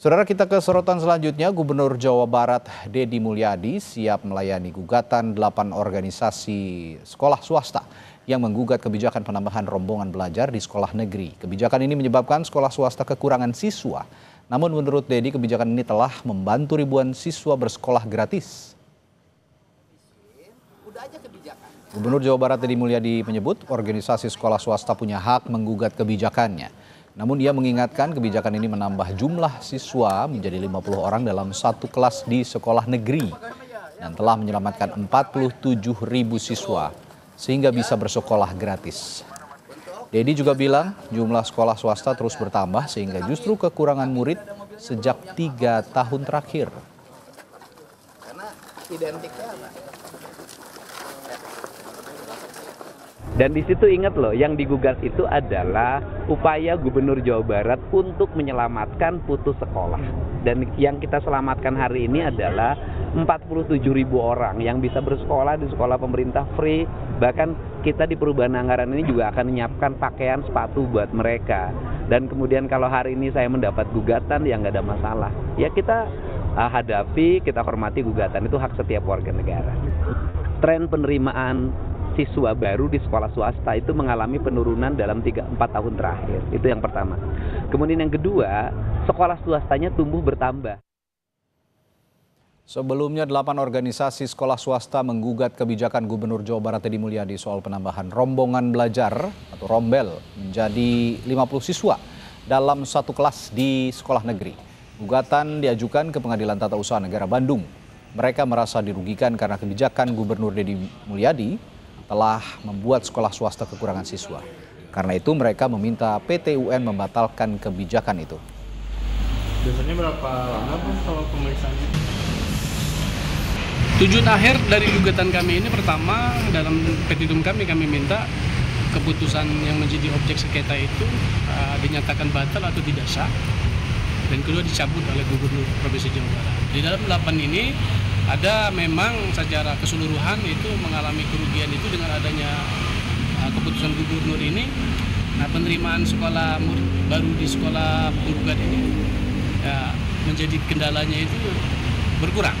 Saudara, kita ke sorotan selanjutnya. Gubernur Jawa Barat Deddy Mulyadi siap melayani gugatan 8 organisasi sekolah swasta yang menggugat kebijakan penambahan rombongan belajar di sekolah negeri. Kebijakan ini menyebabkan sekolah swasta kekurangan siswa. Namun menurut Deddy, kebijakan ini telah membantu ribuan siswa bersekolah gratis. Gubernur Jawa Barat Deddy Mulyadi menyebut organisasi sekolah swasta punya hak menggugat kebijakannya. Namun dia mengingatkan kebijakan ini menambah jumlah siswa menjadi 50 orang dalam satu kelas di sekolah negeri dan telah menyelamatkan 47.000 siswa sehingga bisa bersekolah gratis. Deddy juga bilang jumlah sekolah swasta terus bertambah sehingga justru kekurangan murid sejak 3 tahun terakhir. Dan di situ ingat loh, yang digugat itu adalah upaya Gubernur Jawa Barat untuk menyelamatkan putus sekolah. Dan yang kita selamatkan hari ini adalah 47.000 orang yang bisa bersekolah di sekolah pemerintah free. Bahkan kita di perubahan anggaran ini juga akan menyiapkan pakaian sepatu buat mereka. Dan kemudian kalau hari ini saya mendapat gugatan, ya nggak ada masalah. Ya kita hadapi, kita hormati gugatan, itu hak setiap warga negara. Tren penerimaan siswa baru di sekolah swasta itu mengalami penurunan dalam 3-4 tahun terakhir. Itu yang pertama. Kemudian yang kedua, sekolah swastanya tumbuh bertambah. Sebelumnya 8 organisasi sekolah swasta menggugat kebijakan Gubernur Jawa Barat Deddy Mulyadi soal penambahan rombongan belajar atau rombel menjadi 50 siswa dalam satu kelas di sekolah negeri. Gugatan diajukan ke Pengadilan Tata Usaha Negara Bandung. Mereka merasa dirugikan karena kebijakan Gubernur Deddy Mulyadi telah membuat sekolah swasta kekurangan siswa. Karena itu mereka meminta PT UN membatalkan kebijakan itu. Biasanya berapa lama Bang kalau pemeriksaannya? Tujuan akhir dari gugatan kami ini pertama dalam petitum kami minta keputusan yang menjadi objek sengketa itu dinyatakan batal atau tidak sah. Dan kedua dicabut oleh Gubernur Provinsi Jawa Barat. Di dalam 8 ini ada memang secara keseluruhan itu mengalami kerugian itu dengan adanya keputusan gubernur ini. Nah, penerimaan sekolah baru di sekolah penggugat ini ya, menjadi kendalanya itu berkurang.